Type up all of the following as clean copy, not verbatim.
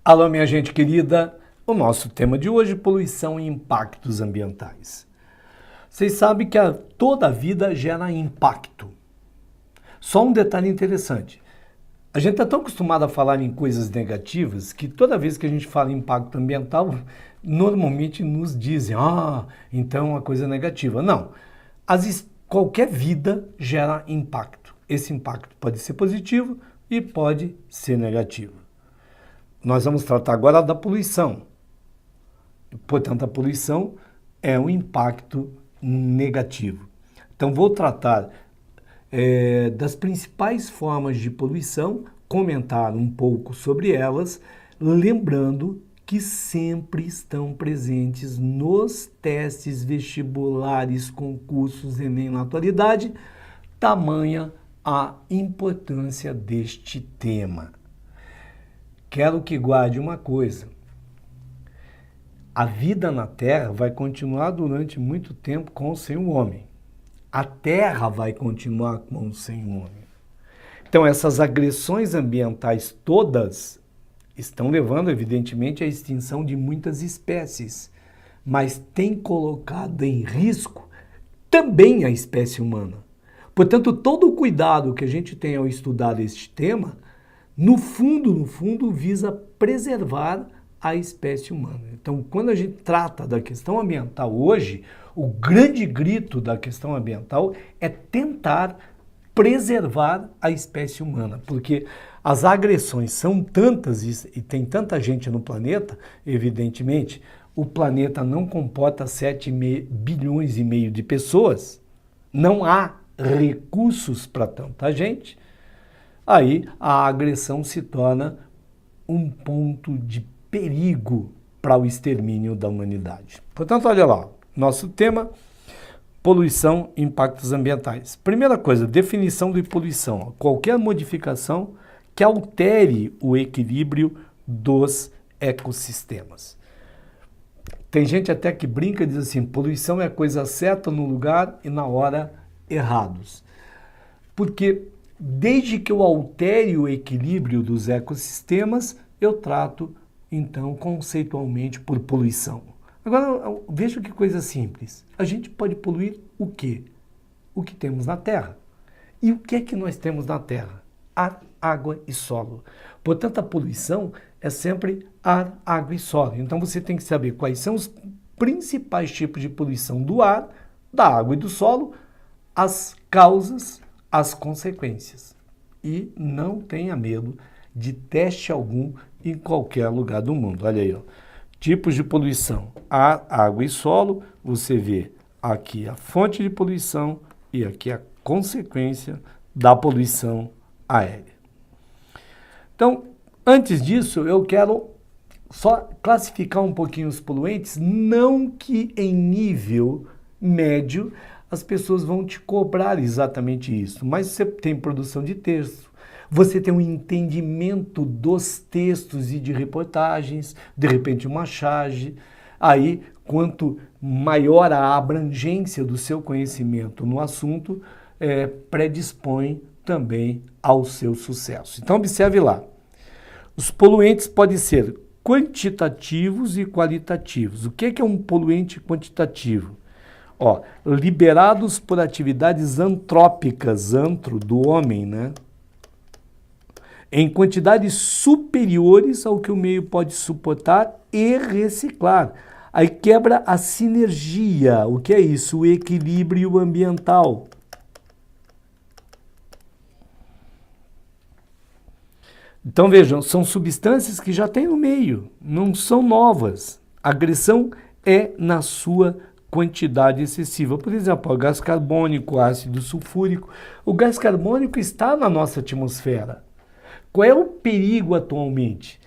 Alô, minha gente querida, o nosso tema de hoje é poluição e impactos ambientais. Vocês sabem que toda a vida gera impacto. Só um detalhe interessante. A gente está tão acostumado a falar em coisas negativas que toda vez que a gente fala em impacto ambiental, normalmente nos dizem, então é uma coisa negativa. Não. Qualquer vida gera impacto. Esse impacto pode ser positivo e pode ser negativo. Nós vamos tratar agora da poluição. Portanto, a poluição é um impacto negativo. Então, vou tratar das principais formas de poluição, comentar um pouco sobre elas, lembrando que sempre estão presentes nos testes vestibulares, concursos, Enem na atualidade, tamanha a importância deste tema. Quero que guarde uma coisa. A vida na Terra vai continuar durante muito tempo com ou sem o homem. A Terra vai continuar com ou sem o homem. Então, essas agressões ambientais todas estão levando, evidentemente, à extinção de muitas espécies, mas tem colocado em risco também a espécie humana. Portanto, todo o cuidado que a gente tem ao estudar este tema, no fundo, visa preservar a espécie humana. Então, quando a gente trata da questão ambiental hoje, o grande grito da questão ambiental é tentar preservar a espécie humana, porque as agressões são tantas e tem tanta gente no planeta, evidentemente, o planeta não comporta 7 bilhões e meio de pessoas, não há recursos para tanta gente, aí a agressão se torna um ponto de perigo para o extermínio da humanidade. Portanto, olha lá, nosso tema, poluição e impactos ambientais. Primeira coisa, definição de poluição. Qualquer modificação que altere o equilíbrio dos ecossistemas. Tem gente até que brinca e diz assim, poluição é a coisa certa no lugar e na hora errados. Porque desde que eu altere o equilíbrio dos ecossistemas, eu trato, então, conceitualmente por poluição. Agora, veja que coisa simples. A gente pode poluir o quê? O que temos na Terra. E o que é que nós temos na Terra? Ar, água e solo. Portanto, a poluição é sempre ar, água e solo. Então, você tem que saber quais são os principais tipos de poluição do ar, da água e do solo, as causas, as consequências. E não tenha medo de teste algum em qualquer lugar do mundo. Olha aí, ó. Tipos de poluição, ar, água e solo. Você vê aqui a fonte de poluição e aqui a consequência da poluição aérea. Então, antes disso, eu quero só classificar um pouquinho os poluentes, não que em nível médio as pessoas vão te cobrar exatamente isso, mas você tem produção de texto, você tem um entendimento dos textos e de reportagens, de repente uma charge, aí quanto maior a abrangência do seu conhecimento no assunto, predispõe também ao seu sucesso. Então observe lá, os poluentes podem ser quantitativos e qualitativos. O que é um poluente quantitativo? Liberados por atividades antrópicas, antro, do homem, né? Em quantidades superiores ao que o meio pode suportar e reciclar. Aí quebra a sinergia. O que é isso? O equilíbrio ambiental. Então vejam, são substâncias que já tem no meio, não são novas. A agressão é na sua quantidade excessiva. Por exemplo, o gás carbônico, o ácido sulfúrico. O gás carbônico está na nossa atmosfera. Qual é o perigo atualmente?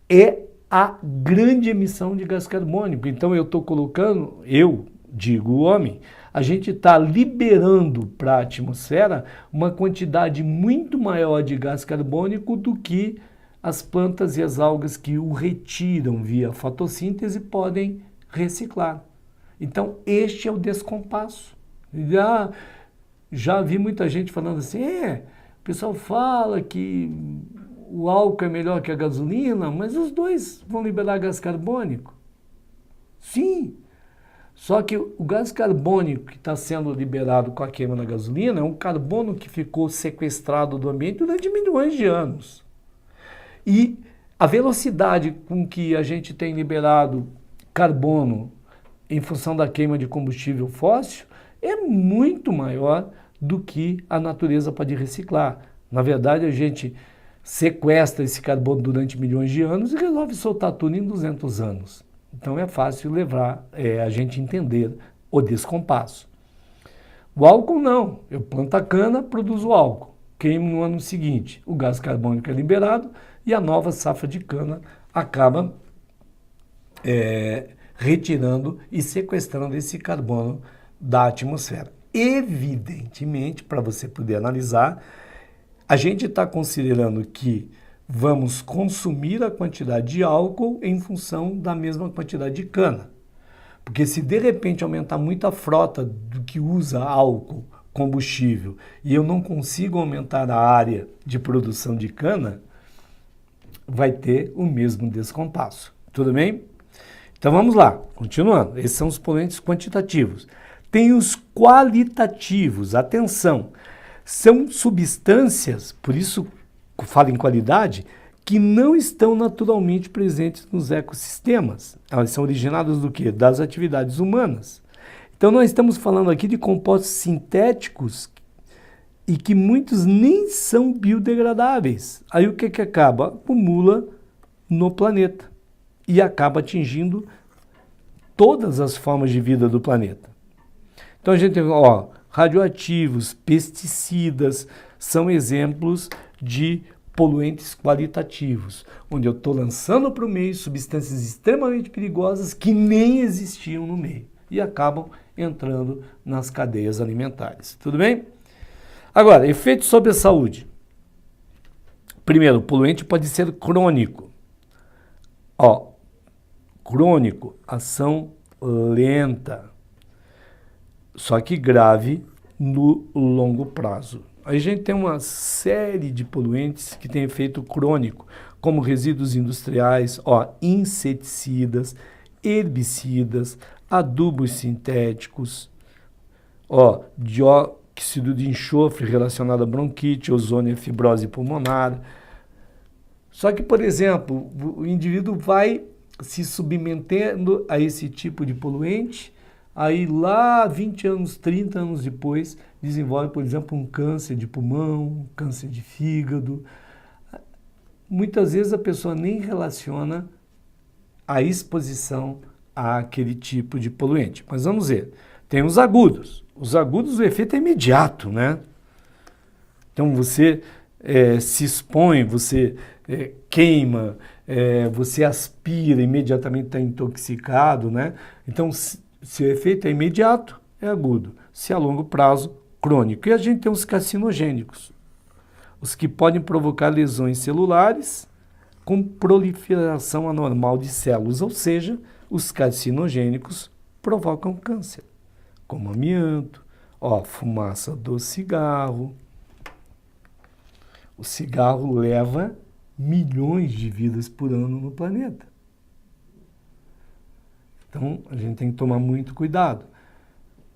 É a grande emissão de gás carbônico. Então eu estou colocando, eu digo o homem, a gente está liberando para a atmosfera uma quantidade muito maior de gás carbônico do que as plantas e as algas que o retiram via fotossíntese podem reciclar. Então, este é o descompasso. Já vi muita gente falando assim, o pessoal fala que o álcool é melhor que a gasolina, mas os dois vão liberar gás carbônico. Sim, só que o gás carbônico que está sendo liberado com a queima da gasolina é um carbono que ficou sequestrado do ambiente durante milhões de anos. E a velocidade com que a gente tem liberado carbono em função da queima de combustível fóssil é muito maior do que a natureza pode reciclar. Na verdade, a gente sequestra esse carbono durante milhões de anos e resolve soltar tudo em 200 anos. Então é fácil levar a gente entender o descompasso. O álcool não. Eu planto a cana, produzo álcool. Queimo no ano seguinte. O gás carbônico é liberado e a nova safra de cana acaba retirando e sequestrando esse carbono da atmosfera. Evidentemente, para você poder analisar, a gente está considerando que vamos consumir a quantidade de álcool em função da mesma quantidade de cana. Porque se de repente aumentar muito a frota do que usa álcool, combustível, e eu não consigo aumentar a área de produção de cana, vai ter o mesmo descompasso. Tudo bem? Então vamos lá, continuando. Esses são os poluentes quantitativos. Tem os qualitativos, atenção, são substâncias, por isso falo em qualidade, que não estão naturalmente presentes nos ecossistemas. Elas são originadas do quê? Das atividades humanas. Então nós estamos falando aqui de compostos sintéticos e que muitos nem são biodegradáveis. Aí o que acaba? Acumula no planeta e acaba atingindo todas as formas de vida do planeta. Então a gente tem, radioativos, pesticidas, são exemplos de poluentes qualitativos, onde eu estou lançando para o meio substâncias extremamente perigosas que nem existiam no meio e acabam entrando nas cadeias alimentares. Tudo bem? Agora, efeitos sobre a saúde. Primeiro, o poluente pode ser crônico. Crônico, ação lenta, só que grave no longo prazo. A gente tem uma série de poluentes que têm efeito crônico, como resíduos industriais, inseticidas, herbicidas, adubos sintéticos, dióxido de enxofre relacionado a bronquite, ozônio e fibrose pulmonar. Só que, por exemplo, o indivíduo vai se submetendo a esse tipo de poluente, aí lá 20 anos, 30 anos depois, desenvolve, por exemplo, um câncer de pulmão, um câncer de fígado. Muitas vezes a pessoa nem relaciona a exposição àquele tipo de poluente. Mas vamos ver, tem os agudos. Os agudos, o efeito é imediato, né? Então você se expõe, você queima, você aspira, imediatamente está intoxicado, né? Então, se o efeito é imediato, é agudo. Se a longo prazo, crônico. E a gente tem os carcinogênicos, os que podem provocar lesões celulares com proliferação anormal de células, ou seja, os carcinogênicos provocam câncer, como amianto, fumaça do cigarro. O cigarro leva milhões de vidas por ano no planeta. Então, a gente tem que tomar muito cuidado.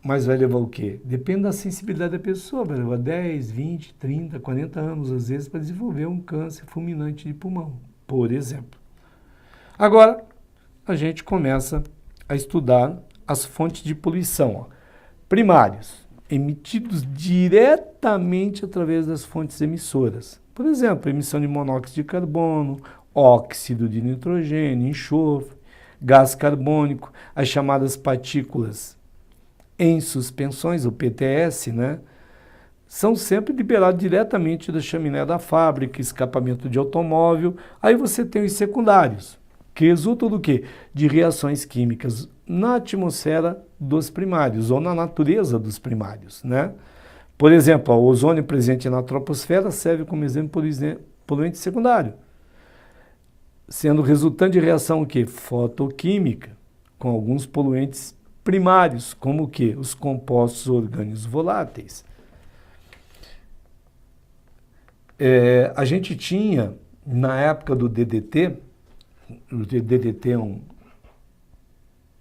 Mas vai levar o quê? Depende da sensibilidade da pessoa. Vai levar 10, 20, 30, 40 anos, às vezes, para desenvolver um câncer fulminante de pulmão, por exemplo. Agora, a gente começa a estudar as fontes de poluição. Primários, emitidos diretamente através das fontes emissoras. Por exemplo, emissão de monóxido de carbono, óxido de nitrogênio, enxofre, gás carbônico, as chamadas partículas em suspensões, o PTS, né? São sempre liberados diretamente da chaminé da fábrica, escapamento de automóvel. Aí você tem os secundários, que resultam do quê? De reações químicas na atmosfera dos primários, ou na natureza dos primários, né? Por exemplo, o ozônio presente na troposfera serve como exemplo poluente secundário, sendo resultante de reação o quê? Fotoquímica, com alguns poluentes primários, como o quê? Os compostos orgânicos voláteis. A gente tinha, na época do DDT, o DDT é um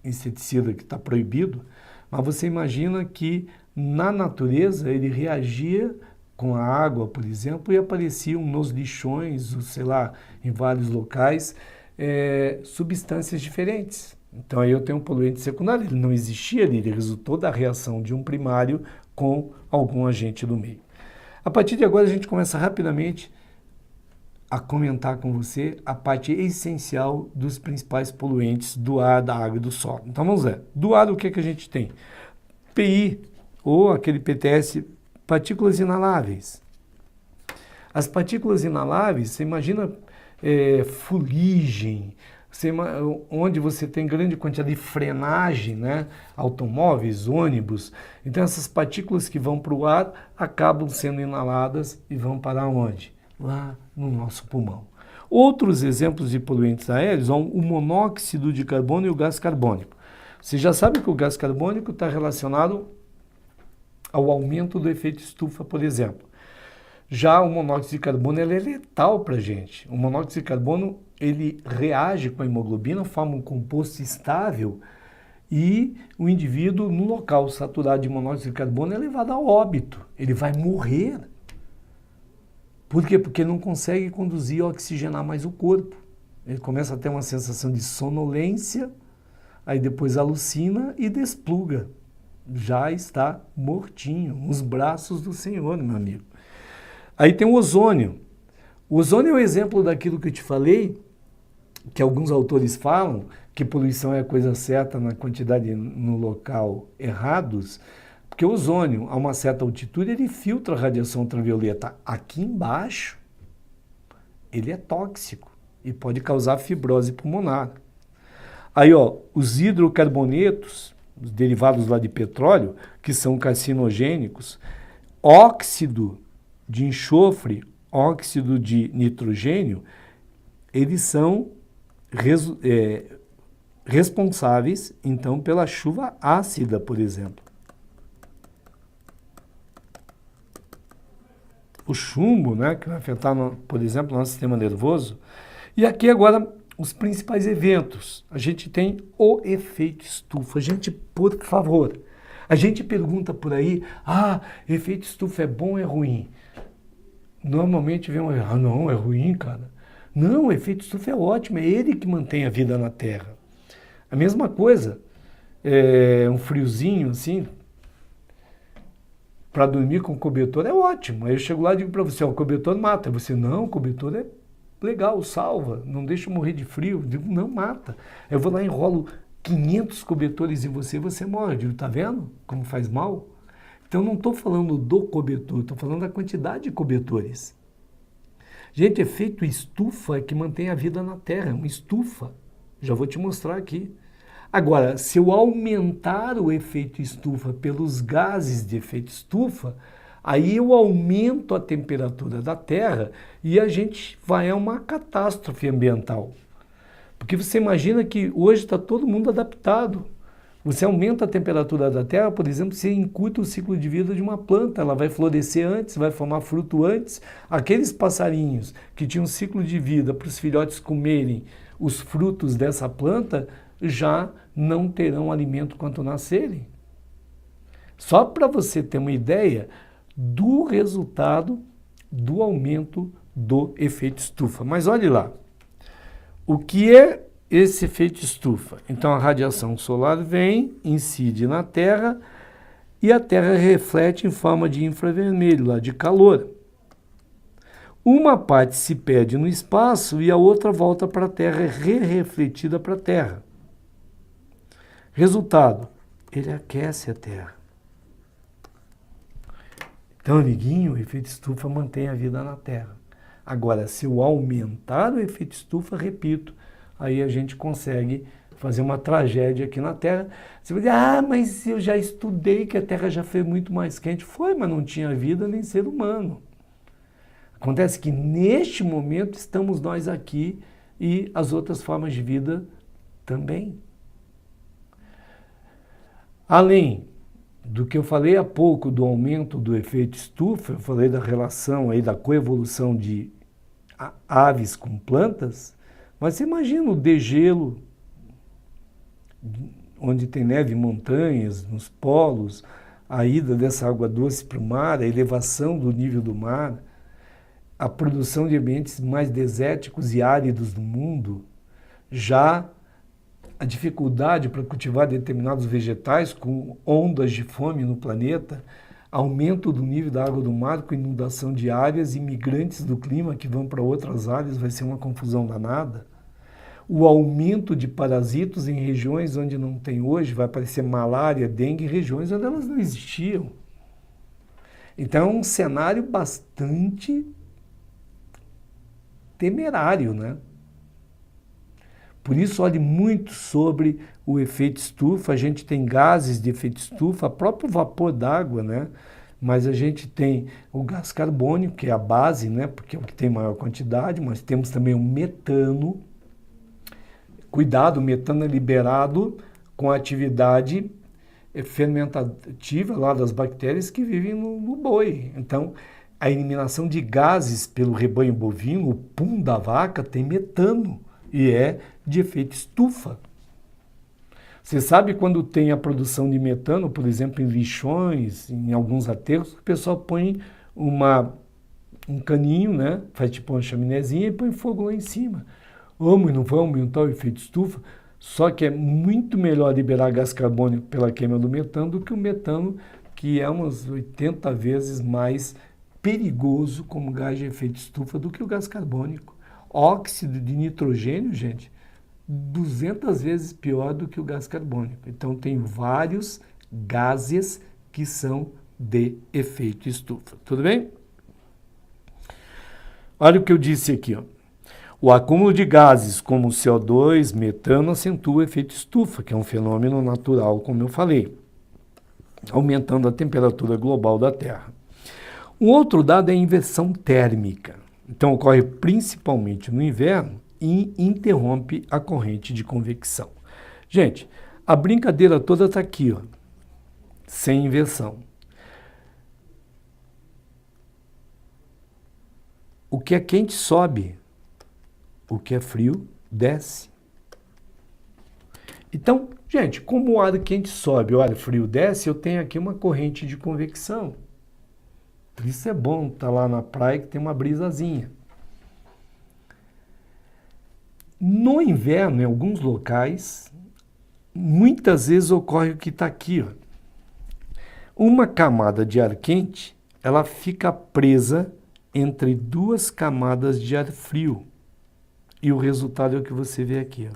inseticida que está proibido, mas você imagina que na natureza ele reagia com a água, por exemplo, e apareciam nos lixões, sei lá, em vários locais, substâncias diferentes. Então aí eu tenho um poluente secundário, ele não existia ali, ele resultou da reação de um primário com algum agente do meio. A partir de agora a gente começa rapidamente a comentar com você a parte essencial dos principais poluentes do ar, da água e do solo. Então vamos lá. Do ar, o que a gente tem? PI, ou aquele PTS, partículas inaláveis. As partículas inaláveis, você imagina fuligem, onde você tem grande quantidade de frenagem, né? Automóveis, ônibus. Então essas partículas que vão para o ar acabam sendo inaladas e vão para onde? Lá no nosso pulmão. Outros exemplos de poluentes aéreos são o monóxido de carbono e o gás carbônico. Você já sabe que o gás carbônico está relacionado ao aumento do efeito estufa, por exemplo. Já o monóxido de carbono ele é letal para a gente. O monóxido de carbono ele reage com a hemoglobina, forma um composto estável e o indivíduo no local saturado de monóxido de carbono é levado a óbito. Ele vai morrer. Por quê? Porque ele não consegue conduzir e oxigenar mais o corpo. Ele começa a ter uma sensação de sonolência, aí depois alucina e despluga. Já está mortinho, nos braços do Senhor, meu amigo. Aí tem o ozônio. O ozônio é o exemplo daquilo que eu te falei, que alguns autores falam, que poluição é a coisa certa na quantidade no local errados, porque o ozônio, a uma certa altitude, ele filtra a radiação ultravioleta. Aqui embaixo, ele é tóxico e pode causar fibrose pulmonar. Aí, ó, os hidrocarbonetos, os derivados lá de petróleo, que são carcinogênicos, óxido de enxofre, óxido de nitrogênio, eles são responsáveis, então, pela chuva ácida, por exemplo. O chumbo, né, que vai afetar, por exemplo, o nosso sistema nervoso. E aqui agora os principais eventos. A gente tem o efeito estufa. Gente, por favor, a gente pergunta por aí, efeito estufa é bom ou é ruim? Normalmente vem não, é ruim, cara. Não, o efeito estufa é ótimo, é ele que mantém a vida na Terra. A mesma coisa, um friozinho assim, para dormir com cobertor é ótimo. Aí eu chego lá e digo para você, o cobertor mata. Você, não, o cobertor é legal, salva, não deixa eu morrer de frio. Eu digo, não mata. Eu vou lá e enrolo 500 cobertores em você, você morre. Eu digo, tá vendo como faz mal? Então não estou falando do cobertor, estou falando da quantidade de cobertores. Gente, efeito estufa é que mantém a vida na Terra, é uma estufa. Já vou te mostrar aqui. Agora, se eu aumentar o efeito estufa pelos gases de efeito estufa, aí eu aumento a temperatura da Terra e a gente vai a uma catástrofe ambiental. Porque você imagina que hoje está todo mundo adaptado. Você aumenta a temperatura da Terra, por exemplo, você encurta o ciclo de vida de uma planta, ela vai florescer antes, vai formar fruto antes. Aqueles passarinhos que tinham um ciclo de vida para os filhotes comerem os frutos dessa planta, já não terão alimento quando nascerem. Só para você ter uma ideia do resultado do aumento do efeito estufa. Mas olhe lá, o que é esse efeito estufa? Então a radiação solar vem, incide na Terra e a Terra reflete em forma de infravermelho, lá de calor. Uma parte se perde no espaço e a outra volta para a Terra, é re-refletida para a Terra. Resultado, ele aquece a Terra. Então, amiguinho, o efeito estufa mantém a vida na Terra. Agora, se eu aumentar o efeito estufa, repito, aí a gente consegue fazer uma tragédia aqui na Terra. Você vai dizer, mas eu já estudei que a Terra já foi muito mais quente. Foi, mas não tinha vida nem ser humano. Acontece que neste momento estamos nós aqui e as outras formas de vida também. Além do que eu falei há pouco do aumento do efeito estufa, eu falei da relação aí da coevolução de aves com plantas, mas você imagina o degelo, onde tem neve em montanhas, nos polos, a ida dessa água doce para o mar, a elevação do nível do mar, a produção de ambientes mais desérticos e áridos do mundo, já a dificuldade para cultivar determinados vegetais com ondas de fome no planeta, aumento do nível da água do mar com inundação de áreas e migrantes do clima que vão para outras áreas, vai ser uma confusão danada. O aumento de parasitos em regiões onde não tem hoje, vai aparecer malária, dengue em regiões onde elas não existiam. Então é um cenário bastante temerário, né? Por isso, olhe muito sobre o efeito estufa. A gente tem gases de efeito estufa, próprio vapor d'água, né? Mas a gente tem o gás carbônico, que é a base, né? Porque é o que tem maior quantidade, mas temos também o metano. Cuidado, o metano é liberado com a atividade fermentativa lá das bactérias que vivem no boi. Então, a eliminação de gases pelo rebanho bovino, o pum da vaca, tem metano e é de efeito estufa. Você sabe quando tem a produção de metano, por exemplo, em lixões, em alguns aterros, o pessoal põe um caninho, né? Faz tipo uma chaminézinha e põe fogo lá em cima. Mas não vai aumentar o efeito estufa? Só que é muito melhor liberar gás carbônico pela queima do metano do que o metano, que é umas 80 vezes mais perigoso como gás de efeito estufa do que o gás carbônico. Óxido de nitrogênio, gente, 200 vezes pior do que o gás carbônico. Então, tem vários gases que são de efeito estufa. Tudo bem? Olha o que eu disse aqui, ó. O acúmulo de gases como CO2, metano, acentua o efeito estufa, que é um fenômeno natural, como eu falei, aumentando a temperatura global da Terra. Um outro dado é a inversão térmica. Então, ocorre principalmente no inverno e interrompe a corrente de convecção. Gente, a brincadeira toda está aqui, ó, sem inversão. O que é quente sobe, o que é frio desce. Então, gente, como o ar quente sobe, o ar frio desce, eu tenho aqui uma corrente de convecção. Por isso é bom estar lá na praia que tem uma brisazinha. No inverno, em alguns locais, muitas vezes ocorre o que está aqui, ó. Uma camada de ar quente, ela fica presa entre duas camadas de ar frio. E o resultado é o que você vê aqui,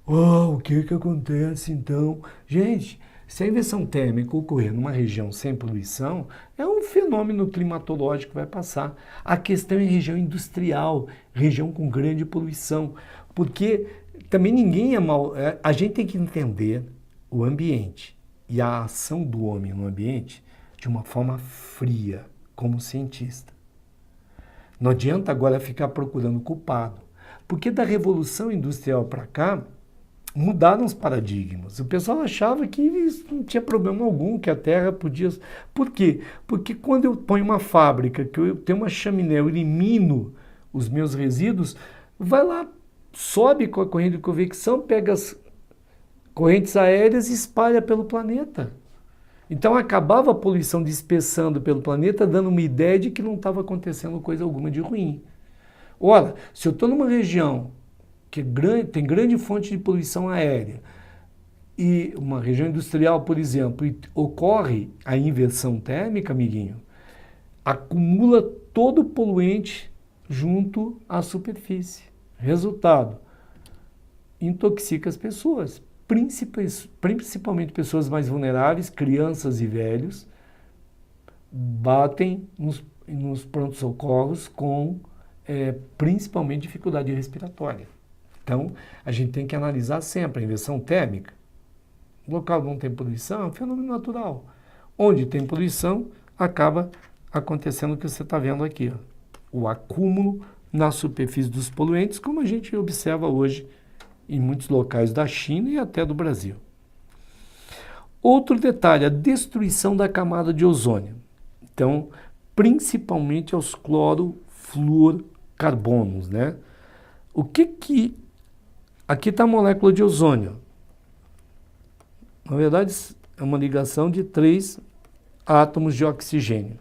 ó. O que acontece então? Gente, se a inversão térmica ocorrer numa região sem poluição, é um fenômeno climatológico que vai passar. A questão é região industrial, região com grande poluição, porque também ninguém é mal. A gente tem que entender o ambiente e a ação do homem no ambiente de uma forma fria, como cientista. Não adianta agora ficar procurando culpado, porque da Revolução Industrial para cá, mudaram os paradigmas. O pessoal achava que isso não tinha problema algum, que a Terra podia... Por quê? Porque quando eu ponho uma fábrica, que eu tenho uma chaminé, eu elimino os meus resíduos, vai lá, sobe com a corrente de convecção, pega as correntes aéreas e espalha pelo planeta. Então acabava a poluição dispersando pelo planeta, dando uma ideia de que não estava acontecendo coisa alguma de ruim. Ora, se eu estou numa região que tem grande fonte de poluição aérea, e uma região industrial, por exemplo, e ocorre a inversão térmica, amiguinho, acumula todo o poluente junto à superfície. Resultado, intoxica as pessoas, principalmente pessoas mais vulneráveis, crianças e velhos, batem nos pronto-socorros com principalmente dificuldade respiratória. Então, a gente tem que analisar sempre a inversão térmica. O local não tem poluição é um fenômeno natural. Onde tem poluição, acaba acontecendo o que você está vendo aqui, ó. O acúmulo na superfície dos poluentes, como a gente observa hoje em muitos locais da China e até do Brasil. Outro detalhe, a destruição da camada de ozônio. Então, principalmente aos fluorcarbonos, né? O que que... Aqui está a molécula de ozônio. Na verdade, é uma ligação de 3 átomos de oxigênio.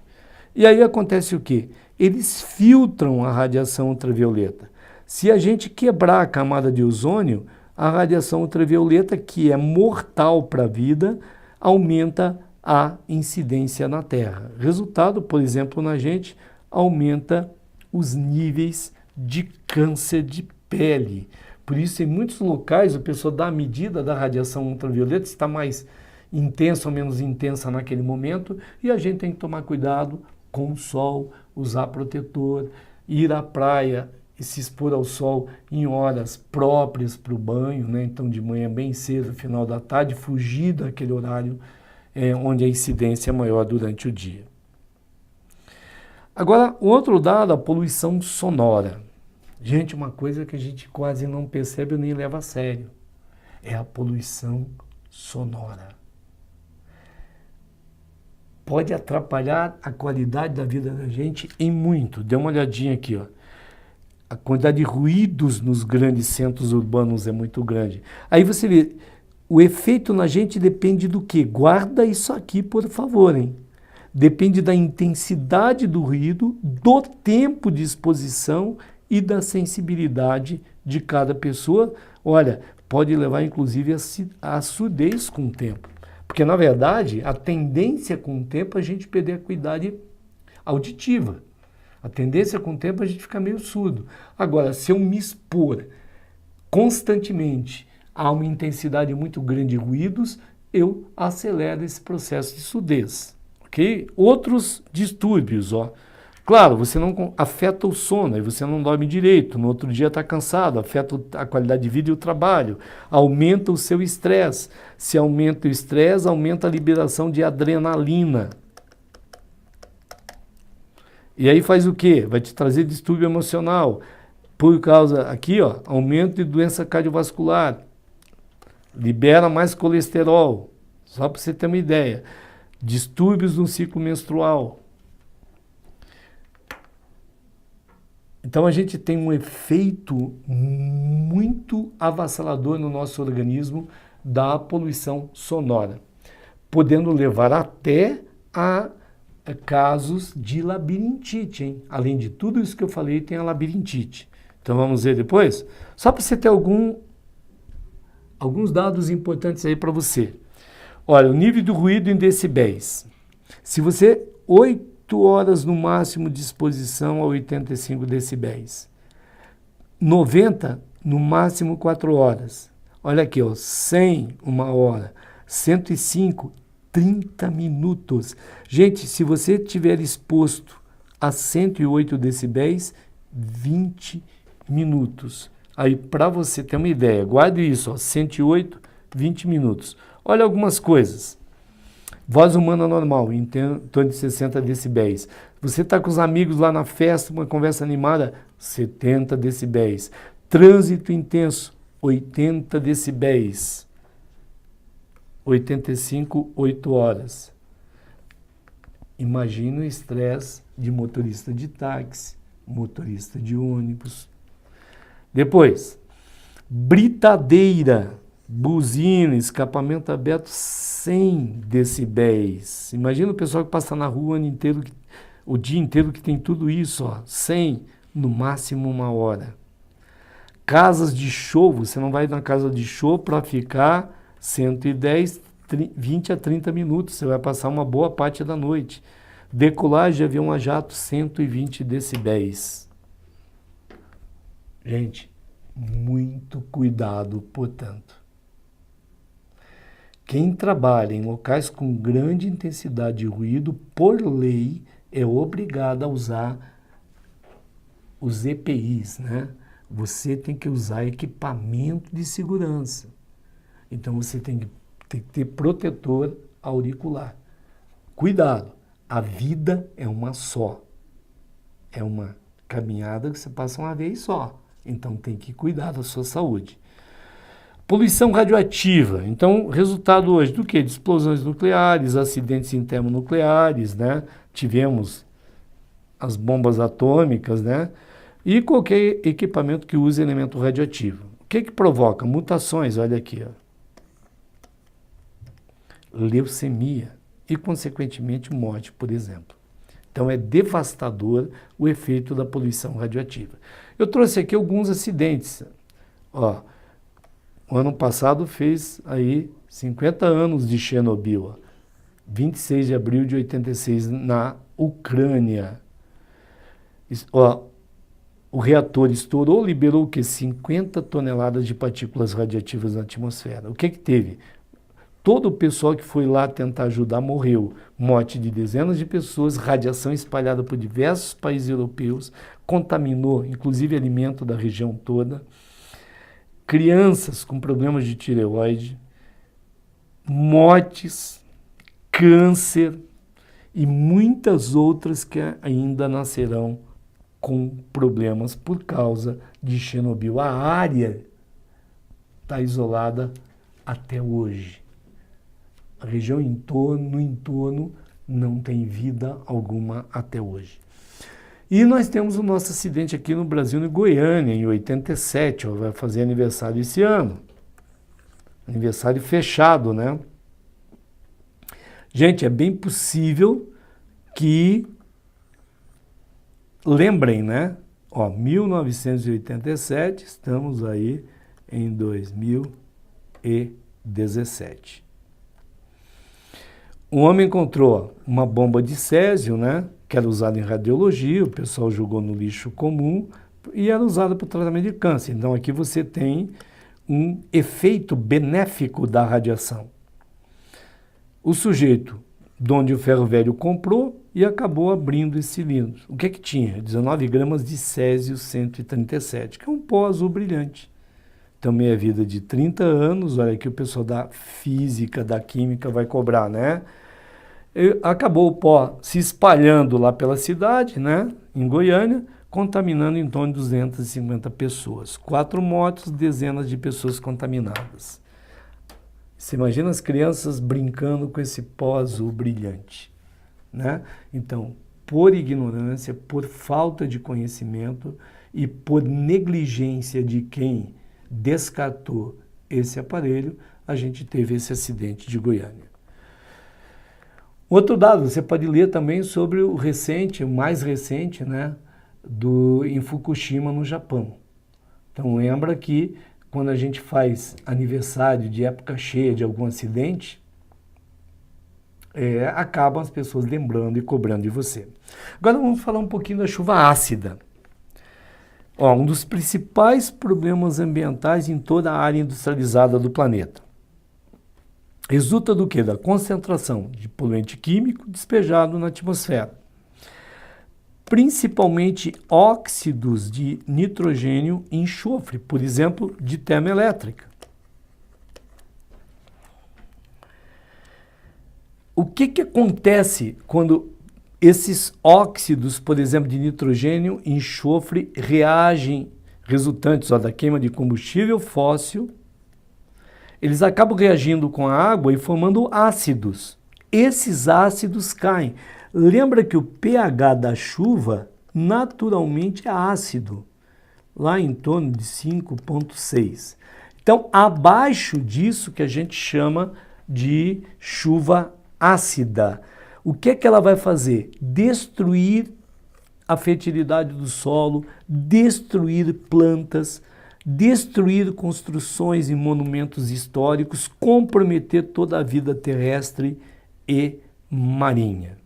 E aí acontece o quê? Eles filtram a radiação ultravioleta. Se a gente quebrar a camada de ozônio, a radiação ultravioleta, que é mortal para a vida, aumenta a incidência na Terra. Resultado, por exemplo, na gente, aumenta os níveis de câncer de pele. Por isso, em muitos locais, a pessoa dá a medida da radiação ultravioleta, está mais intensa ou menos intensa naquele momento, e a gente tem que tomar cuidado com o sol, usar protetor, ir à praia e se expor ao sol em horas próprias para o banho, né? Então de manhã bem cedo, final da tarde, fugir daquele horário onde a incidência é maior durante o dia. Agora, o outro dado, a poluição sonora. Gente, uma coisa que a gente quase não percebe ou nem leva a sério, é a poluição sonora. Pode atrapalhar a qualidade da vida da gente em muito. Dê uma olhadinha aqui, ó. A quantidade de ruídos nos grandes centros urbanos é muito grande. Aí você vê, o efeito na gente depende do quê? Guarda isso aqui, por favor, hein? Depende da intensidade do ruído, do tempo de exposição e da sensibilidade de cada pessoa. Olha, pode levar inclusive a surdez com o tempo. Porque, na verdade, a tendência com o tempo é a gente perder a acuidade auditiva. A tendência com o tempo é a gente ficar meio surdo. Agora, se eu me expor constantemente a uma intensidade muito grande de ruídos, eu acelero esse processo de surdez. Ok? Outros distúrbios, ó. Claro, você não afeta o sono, aí você não dorme direito, no outro dia está cansado, afeta a qualidade de vida e o trabalho, aumenta o seu estresse. Se aumenta o estresse, aumenta a liberação de adrenalina. E aí faz o quê? Vai te trazer distúrbio emocional. Por causa, aqui, ó, aumento de doença cardiovascular. Libera mais colesterol. Só para você ter uma ideia. Distúrbios no ciclo menstrual. Então a gente tem um efeito muito avassalador no nosso organismo da poluição sonora, podendo levar até a casos de labirintite, hein? Além de tudo isso que eu falei, tem a labirintite. Então vamos ver depois? Só para você ter alguns dados importantes aí para você. Olha, o nível do ruído em decibéis. Se você 8 horas no máximo de exposição a 85 decibéis. 90 no máximo 4 horas. Olha aqui, ó, 100 1 hora. 105 30 minutos. Gente, se você estiver exposto a 108 decibéis, 20 minutos. Aí, para você ter uma ideia, guarde isso, ó, 108, 20 minutos. Olha algumas coisas. Voz humana normal, em torno de 60 decibéis. Você está com os amigos lá na festa, uma conversa animada, 70 decibéis. Trânsito intenso, 80 decibéis. 85, 8 horas. Imagina o estresse de motorista de táxi, motorista de ônibus. Depois, britadeira, buzina, escapamento aberto, 100 decibéis. Imagina o pessoal que passa na rua o dia inteiro que tem tudo isso, ó, 100, no máximo 1 hora. Casas de show, você não vai na casa de show para ficar 110, 20 a 30 minutos, você vai passar uma boa parte da noite. Decolagem de avião a jato, 120 decibéis. Gente, muito cuidado, portanto. Quem trabalha em locais com grande intensidade de ruído, por lei, é obrigado a usar os EPIs, né? Você tem que usar equipamento de segurança. Então você tem que ter protetor auricular. Cuidado, a vida é uma só. É uma caminhada que você passa uma vez só. Então tem que cuidar da sua saúde. Poluição radioativa. Então, resultado hoje do quê? De explosões nucleares, acidentes termonucleares, né? Tivemos as bombas atômicas, né? E qualquer equipamento que use elemento radioativo. O que provoca? Mutações, olha aqui, ó. Leucemia e, consequentemente, morte, por exemplo. Então, é devastador o efeito da poluição radioativa. Eu trouxe aqui alguns acidentes. Ó, o ano passado fez aí 50 anos de Chernobyl, ó. 26 de abril de 86 na Ucrânia. Ó, o reator estourou, liberou o quê? 50 toneladas de partículas radioativas na atmosfera. O que teve? Todo o pessoal que foi lá tentar ajudar morreu. Morte de dezenas de pessoas, radiação espalhada por diversos países europeus, contaminou, inclusive, alimento da região toda. Crianças com problemas de tireoide, mortes, câncer e muitas outras que ainda nascerão com problemas por causa de Chernobyl. A área está isolada até hoje. A região no entorno, não tem vida alguma até hoje. E nós temos o nosso acidente aqui no Brasil, em Goiânia, em 87, ó, vai fazer aniversário esse ano. Aniversário fechado, né? Gente, é bem possível que lembrem, né? Ó, 1987, estamos aí em 2017. Um homem encontrou uma bomba de césio, né, que era usada em radiologia, o pessoal jogou no lixo comum e era usada para o tratamento de câncer. Então aqui você tem um efeito benéfico da radiação. O sujeito, de onde o ferro velho comprou, e acabou abrindo esse cilindro. O que tinha? 19 gramas de césio 137, que é um pó azul brilhante. Também é vida de 30 anos, olha aqui o pessoal da física, da química vai cobrar, né? E acabou o pó se espalhando lá pela cidade, né? Em Goiânia, contaminando em torno de 250 pessoas. 4 mortes, dezenas de pessoas contaminadas. Você imagina as crianças brincando com esse pó azul brilhante, né? Então, por ignorância, por falta de conhecimento e por negligência de quem descartou esse aparelho, a gente teve esse acidente de Goiânia. Outro dado, você pode ler também sobre o recente, o mais recente, né, em Fukushima, no Japão. Então lembra que quando a gente faz aniversário de época cheia de algum acidente, acabam as pessoas lembrando e cobrando de você. Agora vamos falar um pouquinho da chuva ácida. Ó, um dos principais problemas ambientais em toda a área industrializada do planeta. Resulta do quê? Da concentração de poluente químico despejado na atmosfera. Principalmente óxidos de nitrogênio e enxofre, por exemplo, de termoelétrica. O que acontece quando esses óxidos, por exemplo, de nitrogênio e enxofre, reagem, resultantes da queima de combustível fóssil? Eles acabam reagindo com a água e formando ácidos. Esses ácidos caem. Lembra que o pH da chuva naturalmente é ácido, lá em torno de 5,6. Então, abaixo disso que a gente chama de chuva ácida. O que ela vai fazer? Destruir a fertilidade do solo, destruir plantas, destruir construções e monumentos históricos, comprometer toda a vida terrestre e marinha.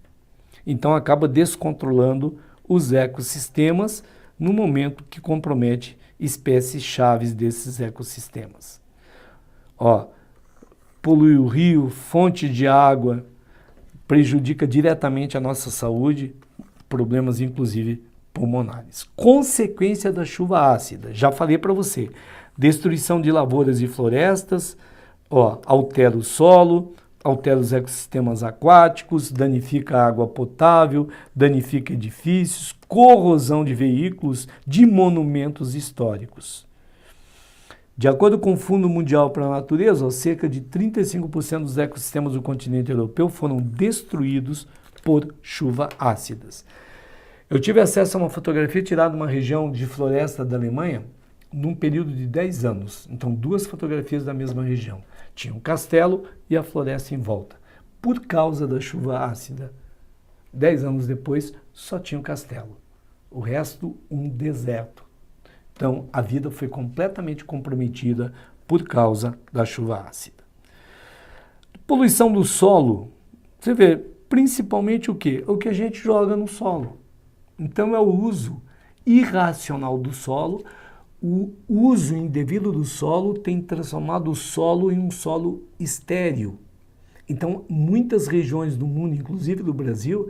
Então acaba descontrolando os ecossistemas no momento que compromete espécies chaves desses ecossistemas. Ó, polui o rio, fonte de água, prejudica diretamente a nossa saúde, problemas inclusive pulmonares. Consequência da chuva ácida, já falei para você, destruição de lavouras e florestas, ó, altera o solo, altera os ecossistemas aquáticos, danifica a água potável, danifica edifícios, corrosão de veículos, de monumentos históricos. De acordo com o Fundo Mundial para a Natureza, ó, cerca de 35% dos ecossistemas do continente europeu foram destruídos por chuvas ácidas. Eu tive acesso a uma fotografia tirada numa região de floresta da Alemanha, num período de 10 anos. Então, 2 fotografias da mesma região. Tinha um castelo e a floresta em volta. Por causa da chuva ácida, 10 anos depois, só tinha um castelo. O resto, um deserto. Então, a vida foi completamente comprometida por causa da chuva ácida. Poluição do solo, você vê, principalmente o quê? O que a gente joga no solo. Então, é o uso irracional do solo. O uso indevido do solo tem transformado o solo em um solo estéril. Então, muitas regiões do mundo, inclusive do Brasil,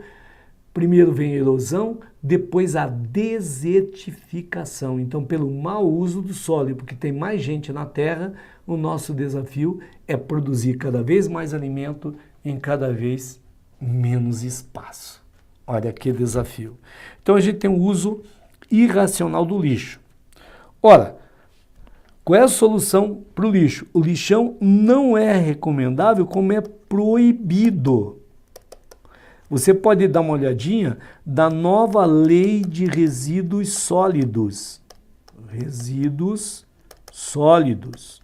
primeiro vem a erosão, depois a desertificação. Então, pelo mau uso do solo, porque tem mais gente na Terra, o nosso desafio é produzir cada vez mais alimento em cada vez menos espaço. Olha que desafio. Então, a gente tem um uso irracional do lixo. Ora, qual é a solução para o lixo? O lixão não é recomendável, como é proibido. Você pode dar uma olhadinha da nova lei de resíduos sólidos. Resíduos sólidos.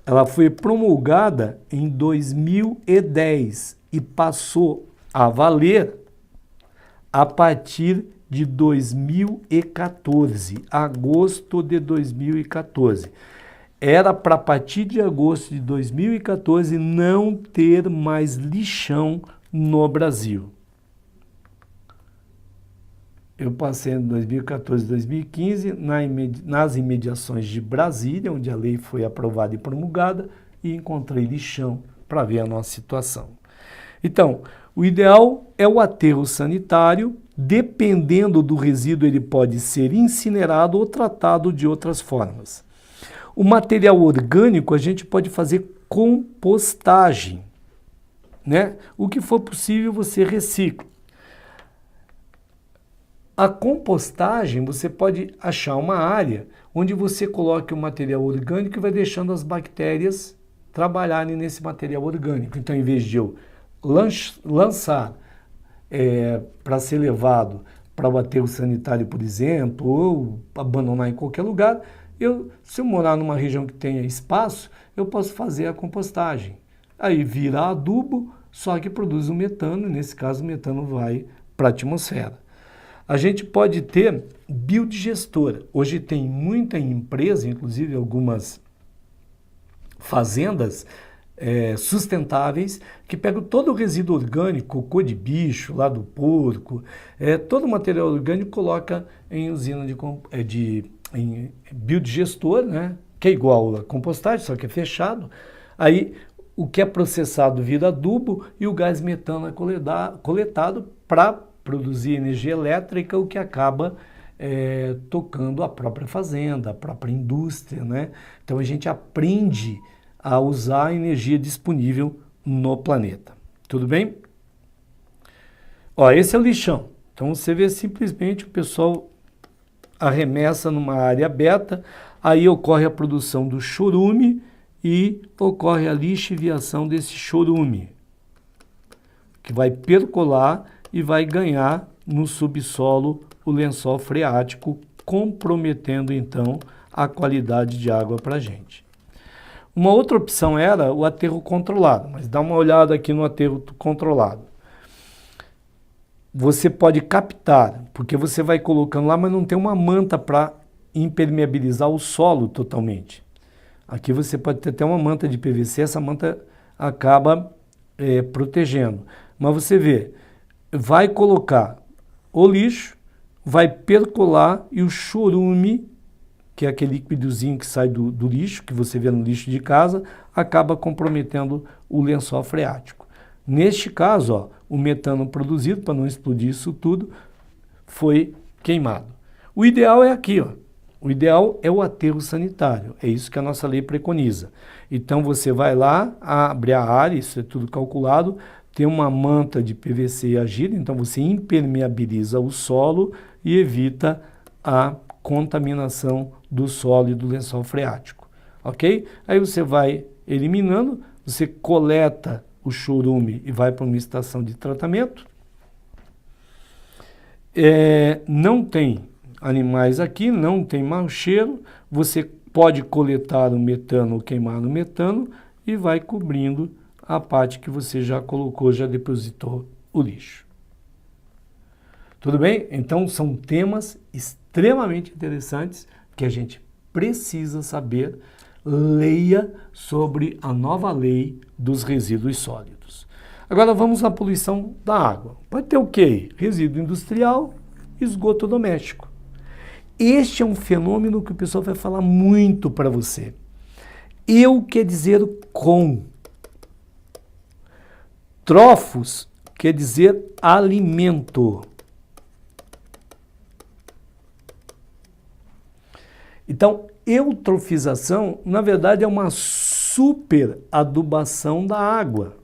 Ela foi promulgada em 2010 e passou a valer a partir de 2014, agosto de 2014. Era para a partir de agosto de 2014 não ter mais lixão no Brasil. Eu passei em 2014 e 2015 nas imediações de Brasília, onde a lei foi aprovada e promulgada, e encontrei lixão para ver a nossa situação. Então, o ideal é o aterro sanitário. Dependendo do resíduo, ele pode ser incinerado ou tratado de outras formas. O material orgânico, a gente pode fazer compostagem, né? O que for possível, você recicla. A compostagem, você pode achar uma área onde você coloque o material orgânico e vai deixando as bactérias trabalharem nesse material orgânico. Então, em vez de eu lançar para ser levado para o aterro sanitário, por exemplo, ou abandonar em qualquer lugar, se eu morar numa região que tenha espaço, eu posso fazer a compostagem. Aí vira adubo, só que produz o metano, e nesse caso o metano vai para a atmosfera. A gente pode ter biodigestora. Hoje tem muita empresa, inclusive algumas fazendas sustentáveis, que pegam todo o resíduo orgânico, cocô de bicho lá do porco, todo o material orgânico coloca em usina em biodigestor, né? Que é igual a compostagem, só que é fechado. Aí o que é processado vira adubo e o gás metano é coletado para produzir energia elétrica, o que acaba tocando a própria fazenda, a própria indústria, né? Então a gente aprende a usar a energia disponível no planeta. Tudo bem? Ó, esse é o lixão. Então você vê simplesmente o pessoal arremessa numa área aberta, aí ocorre a produção do chorume e ocorre a lixiviação desse chorume, que vai percolar e vai ganhar no subsolo o lençol freático, comprometendo então a qualidade de água para a gente. Uma outra opção era o aterro controlado, mas dá uma olhada aqui no aterro controlado. Você pode captar, porque você vai colocando lá, mas não tem uma manta para impermeabilizar o solo totalmente. Aqui você pode ter até uma manta de PVC, essa manta acaba protegendo. Mas você vê, vai colocar o lixo, vai percolar e o chorume, que é aquele líquidozinho que sai do lixo, que você vê no lixo de casa, acaba comprometendo o lençol freático. Neste caso, ó, o metano produzido, para não explodir isso tudo, foi queimado. O ideal é aqui, ó. O ideal é o aterro sanitário, é isso que a nossa lei preconiza. Então você vai lá, abre a área, isso é tudo calculado, tem uma manta de PVC e argila, então você impermeabiliza o solo e evita a contaminação do solo e do lençol freático, ok? Aí você vai eliminando, você coleta o chorume e vai para uma estação de tratamento. não tem animais aqui, não tem mau cheiro, você pode coletar o metano ou queimar o metano e vai cobrindo a parte que você já colocou, já depositou o lixo. Tudo bem? Então são temas extremamente interessantes que a gente precisa saber. Leia sobre a nova lei dos resíduos sólidos. Agora vamos à poluição da água. Pode ter o quê? Resíduo industrial, esgoto doméstico. Este é um fenômeno que o pessoal vai falar muito para você. Eu quer dizer com. Trofos quer dizer alimento. Então, eutrofização, na verdade, é uma superadubação da água.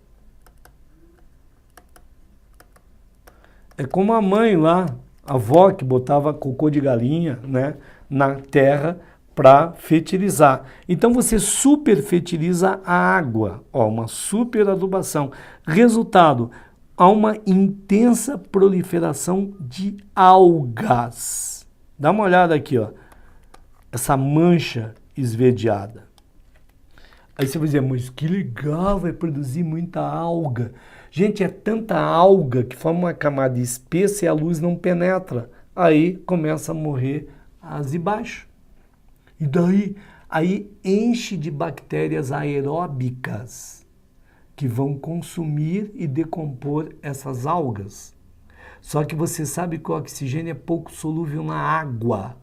É como a mãe lá, a avó que botava cocô de galinha, né, na terra para fertilizar. Então você superfertiliza a água, uma superadubação. Resultado, há uma intensa proliferação de algas. Dá uma olhada aqui, essa mancha esverdeada. Aí você vai dizer, mas que legal, vai produzir muita alga. Gente, é tanta alga que forma uma camada espessa e a luz não penetra. Aí começa a morrer as de baixo. E daí, aí enche de bactérias aeróbicas que vão consumir e decompor essas algas. Só que você sabe que o oxigênio é pouco solúvel na água.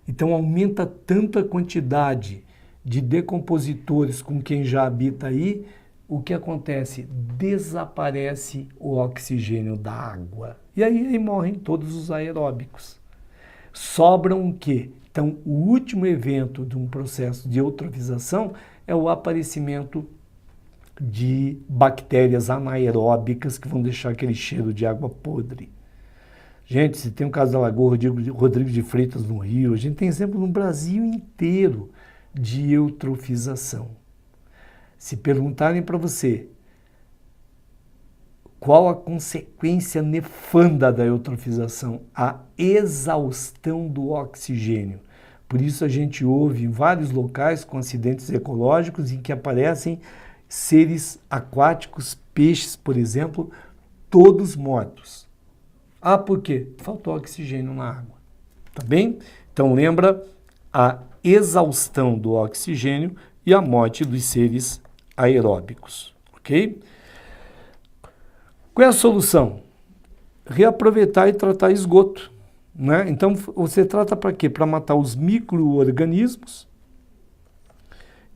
Então aumenta tanta quantidade de decompositores com quem já habita aí, o que acontece? Desaparece o oxigênio da água. E aí morrem todos os aeróbicos. Sobram o quê? Então, o último evento de um processo de eutrofização é o aparecimento de bactérias anaeróbicas que vão deixar aquele cheiro de água podre. Gente, se tem o caso da Lagoa Rodrigo de Freitas no Rio, a gente tem exemplo no Brasil inteiro de eutrofização. Se perguntarem para você qual a consequência nefanda da eutrofização, a exaustão do oxigênio. Por isso a gente ouve em vários locais com acidentes ecológicos em que aparecem seres aquáticos, peixes, por exemplo, todos mortos. Ah, por quê? Faltou oxigênio na água. Tá bem? Então lembra a exaustão do oxigênio e a morte dos seres aeróbicos, ok? Qual é a solução? Reaproveitar e tratar esgoto, né? Então você trata para quê? Para matar os micro-organismos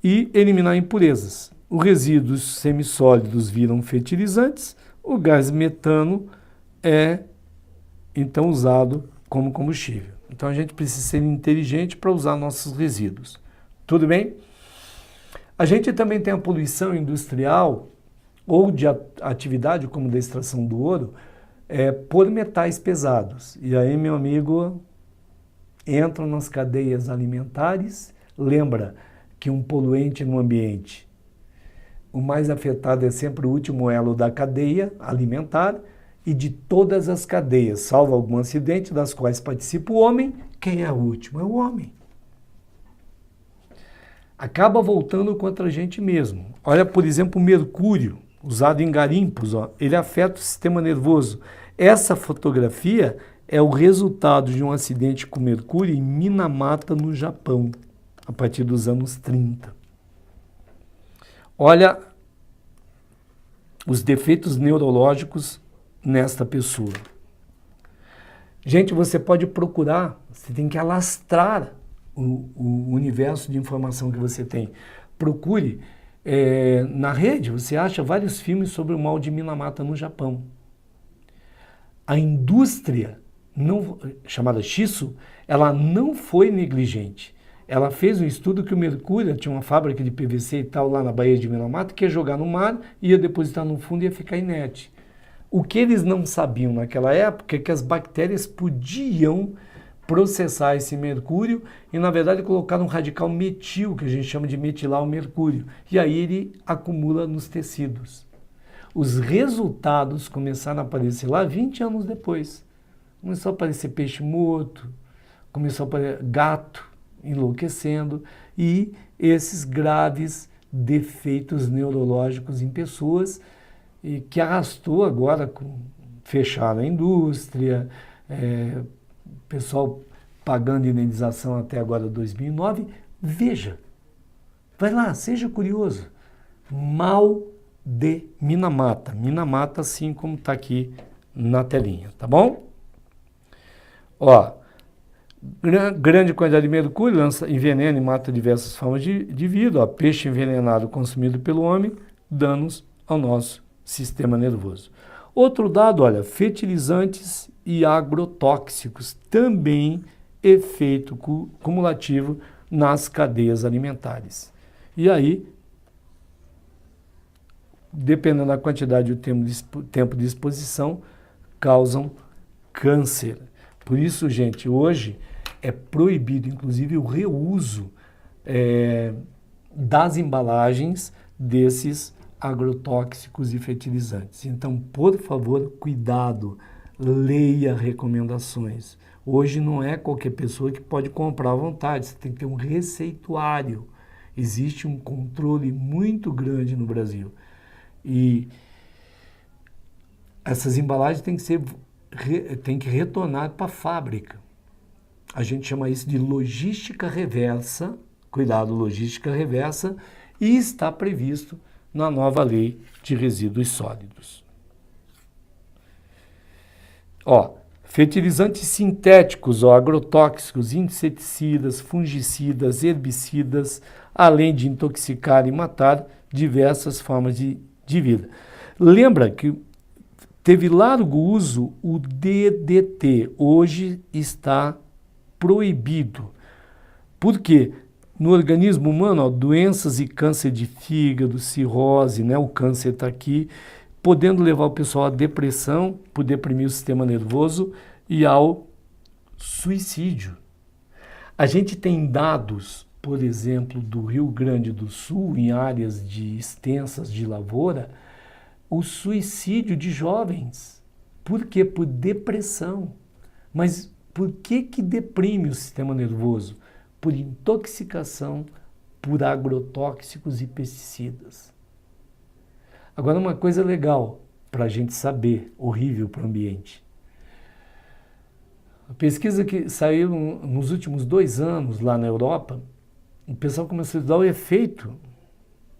e eliminar impurezas. Os resíduos semissólidos viram fertilizantes, o gás metano é então usado como combustível. Então a gente precisa ser inteligente para usar nossos resíduos. Tudo bem? A gente também tem a poluição industrial ou de atividade, como da extração do ouro, por metais pesados. E aí, meu amigo, entram nas cadeias alimentares. Lembra que um poluente no ambiente, o mais afetado é sempre o último elo da cadeia alimentar, e de todas as cadeias, salvo algum acidente, das quais participa o homem, quem é o último? É o homem. Acaba voltando contra a gente mesmo. Olha, por exemplo, o mercúrio, usado em garimpos, ele afeta o sistema nervoso. Essa fotografia é o resultado de um acidente com mercúrio em Minamata, no Japão, a partir dos anos 30. Olha os defeitos neurológicos nesta pessoa. Gente, você pode procurar, você tem que alastrar o universo de informação que você tem. Procure na rede, você acha vários filmes sobre o mal de Minamata no Japão. A indústria chamada Shiso, ela não foi negligente. Ela fez um estudo que o mercúrio, tinha uma fábrica de PVC e tal lá na Baía de Minamata, que ia jogar no mar, ia depositar no fundo e ia ficar inerte. O que eles não sabiam naquela época é que as bactérias podiam processar esse mercúrio e, na verdade, colocar um radical metil, que a gente chama de metilar o mercúrio. E aí ele acumula nos tecidos. Os resultados começaram a aparecer lá 20 anos depois. começou a aparecer peixe morto, começou a aparecer gato enlouquecendo e esses graves defeitos neurológicos em pessoas e que arrastou agora com fechar a indústria, pessoal pagando indenização até agora 2009. Veja, vai lá, seja curioso. Mal de Minamata. Minamata, assim como está aqui na telinha, tá bom? Ó, grande quantidade de mercúrio envenena e mata diversas formas de vida. Ó, peixe envenenado consumido pelo homem, danos ao nosso sistema nervoso. Outro dado, olha, fertilizantes e agrotóxicos, também efeito cumulativo nas cadeias alimentares. E aí, dependendo da quantidade e o tempo de exposição, causam câncer. Por isso, gente, hoje é proibido, inclusive, o reuso das embalagens desses agrotóxicos e fertilizantes. Então, por favor, cuidado, leia recomendações. Hoje não é qualquer pessoa que pode comprar à vontade, você tem que ter um receituário. Existe um controle muito grande no Brasil. E essas embalagens têm que retornar para a fábrica. A gente chama isso de logística reversa, cuidado, logística reversa, e está previsto na nova lei de resíduos sólidos. Ó, fertilizantes sintéticos, agrotóxicos, inseticidas, fungicidas, herbicidas, além de intoxicar e matar diversas formas de vida. Lembra que teve largo uso o DDT, hoje está proibido. Por quê? No organismo humano, ó, doenças e câncer de fígado, cirrose, né? O câncer está aqui, podendo levar o pessoal à depressão, por deprimir o sistema nervoso e ao suicídio. A gente tem dados, por exemplo, do Rio Grande do Sul, em áreas extensas de lavoura, o suicídio de jovens. Por quê? Por depressão. Mas por que deprime o sistema nervoso? Por intoxicação por agrotóxicos e pesticidas. Agora, uma coisa legal para a gente saber, horrível para o ambiente. A pesquisa que saiu nos últimos 2 anos lá na Europa, o pessoal começou a estudar o efeito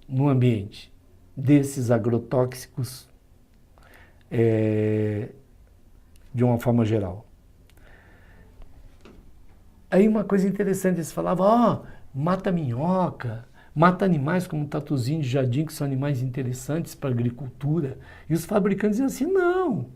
no ambiente desses agrotóxicos de uma forma geral. Aí uma coisa interessante, eles falavam, mata minhoca, mata animais como tatuzinho de jardim, que são animais interessantes para a agricultura. E os fabricantes diziam assim, não,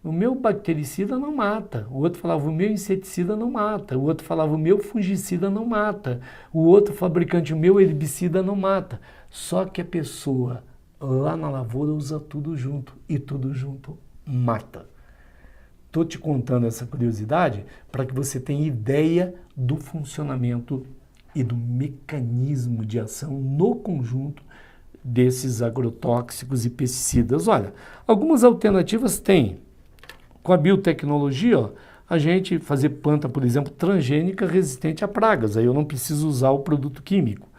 o meu bactericida não mata. O outro falava, o meu inseticida não mata. O outro falava, o meu fungicida não mata. O outro fabricante, o meu herbicida não mata. Só que a pessoa lá na lavoura usa tudo junto e tudo junto mata. Estou te contando essa curiosidade para que você tenha ideia do funcionamento e do mecanismo de ação no conjunto desses agrotóxicos e pesticidas. Olha, algumas alternativas tem. Com a biotecnologia, ó, a gente fazer planta, por exemplo, transgênica resistente a pragas. Aí eu não preciso usar o produto químico.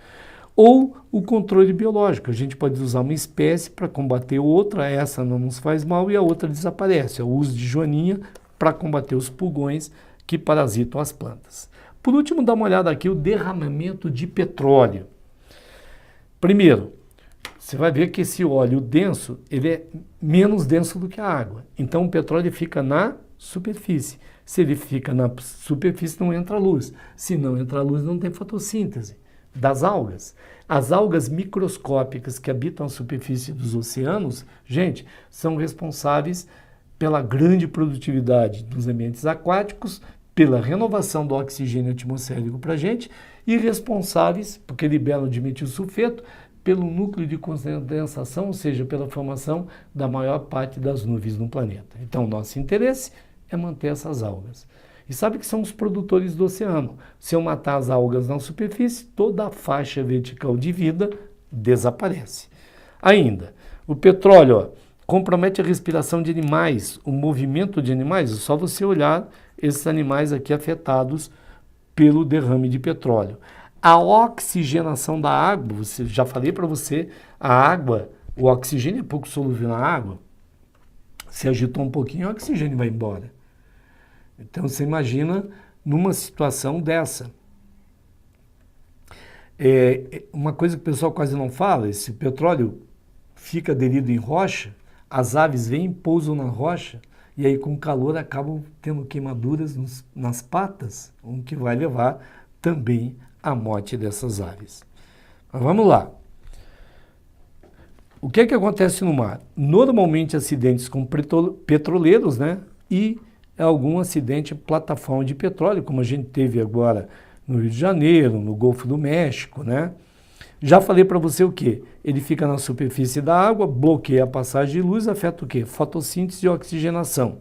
Ou o controle biológico. A gente pode usar uma espécie para combater outra, essa não nos faz mal e a outra desaparece. É o uso de joaninha para combater os pulgões que parasitam as plantas. Por último, dá uma olhada aqui o derramamento de petróleo. Primeiro, você vai ver que esse óleo denso, ele é menos denso do que a água. Então o petróleo fica na superfície. Se ele fica na superfície, não entra luz. Se não entra luz, não tem fotossíntese das algas. As algas microscópicas que habitam a superfície dos oceanos, gente, são responsáveis pela grande produtividade dos ambientes aquáticos, pela renovação do oxigênio atmosférico para a gente e responsáveis, porque liberam dimetilsulfeto, pelo núcleo de condensação, ou seja, pela formação da maior parte das nuvens no planeta. Então, nosso interesse é manter essas algas. E sabe que são os produtores do oceano. Se eu matar as algas na superfície, toda a faixa vertical de vida desaparece. Ainda, o petróleo, ó, compromete a respiração de animais, o movimento de animais. É só você olhar esses animais aqui afetados pelo derrame de petróleo. A oxigenação da água, já falei para você, a água, o oxigênio é pouco solúvel na água. Se agitou um pouquinho, o oxigênio vai embora. Então você imagina numa situação dessa. Uma coisa que o pessoal quase não fala, esse petróleo fica aderido em rocha, as aves vêm, pousam na rocha, e aí com o calor acabam tendo queimaduras nas patas, o que vai levar também à morte dessas aves. Mas vamos lá. O que é que acontece no mar? Normalmente acidentes com petroleiros, né? E algum acidente em plataforma de petróleo, como a gente teve agora no Rio de Janeiro, no Golfo do México, né? Já falei para você o quê? Ele fica na superfície da água, bloqueia a passagem de luz, afeta o quê? Fotossíntese e oxigenação.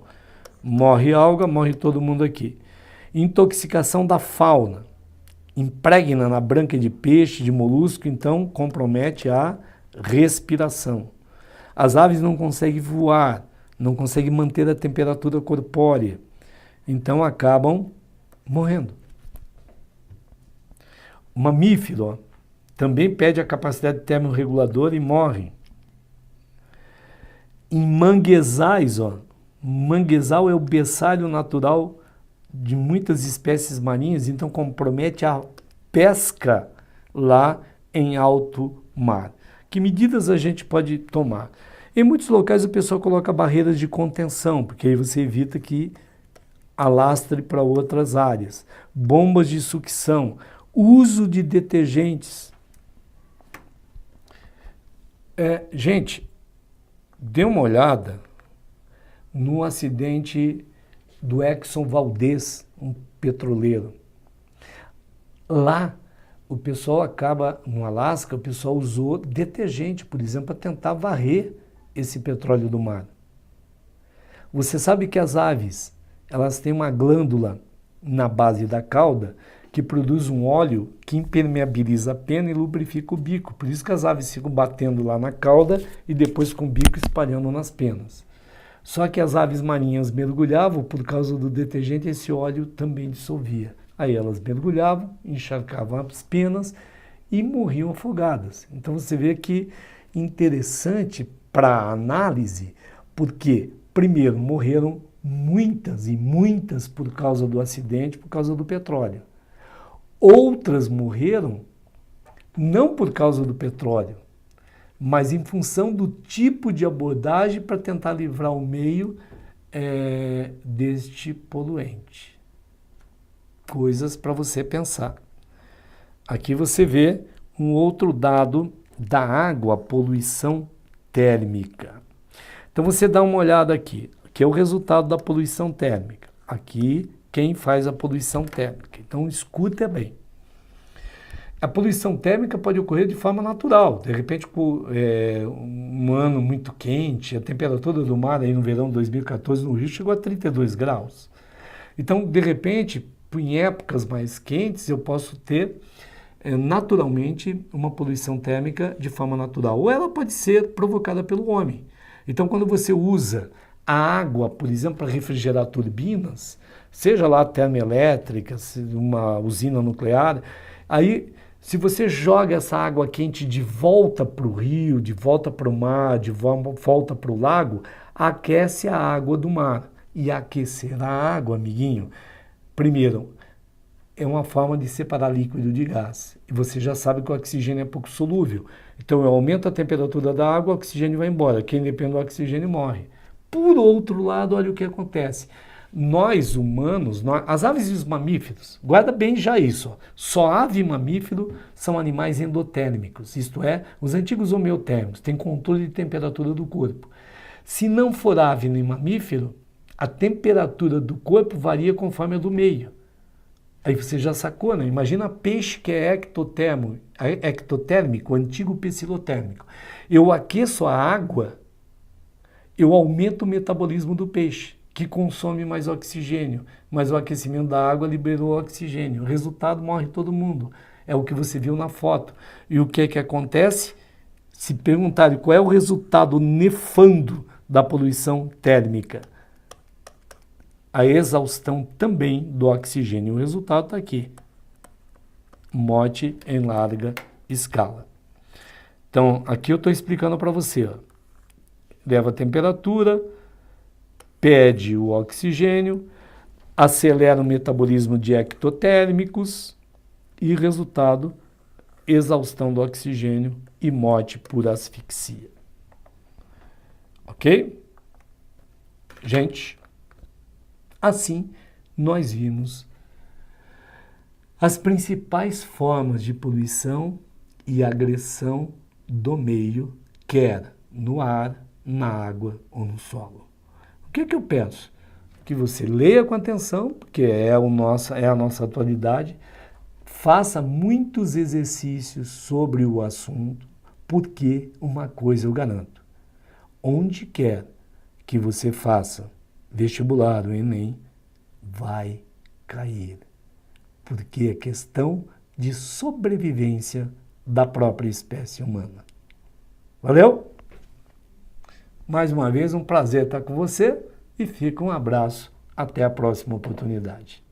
Morre alga, morre todo mundo aqui. Intoxicação da fauna. Impregna na branca de peixe, de molusco, então compromete a respiração. As aves não conseguem voar, não conseguem manter a temperatura corpórea, então acabam morrendo. O mamífero, ó, também perde a capacidade termorreguladora e morre. Em manguezais, ó, manguezal é o berçário natural de muitas espécies marinhas, então compromete a pesca lá em alto mar. Que medidas a gente pode tomar? Em muitos locais o pessoal coloca barreiras de contenção, porque aí você evita que alastre para outras áreas. Bombas de sucção, uso de detergentes. Gente, dê uma olhada no acidente do Exxon Valdez, um petroleiro. Lá, o pessoal no Alasca, o pessoal usou detergente, por exemplo, para tentar varrer esse petróleo do mar. Você sabe que as aves, elas têm uma glândula na base da cauda que produz um óleo que impermeabiliza a pena e lubrifica o bico. Por isso que as aves ficam batendo lá na cauda e depois com o bico espalhando nas penas. Só que as aves marinhas mergulhavam, por causa do detergente, esse óleo também dissolvia. Aí elas mergulhavam, encharcavam as penas e morriam afogadas. Então você vê que interessante para análise, porque primeiro morreram muitas e muitas por causa do acidente, por causa do petróleo. Outras morreram não por causa do petróleo, mas em função do tipo de abordagem para tentar livrar o meio deste poluente. Coisas para você pensar. Aqui você vê um outro dado da água, a poluição térmica. Então você dá uma olhada aqui, que é o resultado da poluição térmica. Aqui, quem faz a poluição térmica. Então escuta bem. A poluição térmica pode ocorrer de forma natural. De repente, um ano muito quente, a temperatura do mar aí no verão de 2014 no Rio chegou a 32 graus. Então, de repente, em épocas mais quentes, eu posso ter naturalmente uma poluição térmica de forma natural. Ou ela pode ser provocada pelo homem. Então, quando você usa a água, por exemplo, para refrigerar turbinas, seja lá termoelétricas, uma usina nuclear, aí se você joga essa água quente de volta para o rio, de volta para o mar, de volta para o lago, aquece a água do mar. E aquecer a água, amiguinho, primeiro, é uma forma de separar líquido de gás. E você já sabe que o oxigênio é pouco solúvel. Então eu aumento a temperatura da água, o oxigênio vai embora. Quem depende do oxigênio morre. Por outro lado, olha o que acontece. Nós humanos, as aves e os mamíferos, guarda bem já isso, ó. Só ave e mamífero são animais endotérmicos, isto é, os antigos homeotérmicos, têm controle de temperatura do corpo. Se não for ave nem mamífero, a temperatura do corpo varia conforme a do meio. Aí você já sacou, né? Imagina peixe que é ectotérmico, antigo pecilotérmico. Eu aqueço a água, eu aumento o metabolismo do peixe, que consome mais oxigênio, mas o aquecimento da água liberou oxigênio. O resultado, morre todo mundo. É o que você viu na foto. E o que é que acontece? Se perguntarem qual é o resultado nefando da poluição térmica, a exaustão também do oxigênio. O resultado está aqui, morte em larga escala. Então, aqui eu estou explicando para você, ó. Leva a temperatura, perde o oxigênio, acelera o metabolismo de ectotérmicos e resultado, exaustão do oxigênio e morte por asfixia. Ok? Gente, assim nós vimos as principais formas de poluição e agressão do meio, quer no ar, na água ou no solo. O que eu peço? Que você leia com atenção, porque é a nossa atualidade, faça muitos exercícios sobre o assunto, porque uma coisa eu garanto, onde quer que você faça vestibular, o Enem, vai cair, porque é questão de sobrevivência da própria espécie humana. Valeu? Mais uma vez, um prazer estar com você e fica um abraço. Até a próxima oportunidade.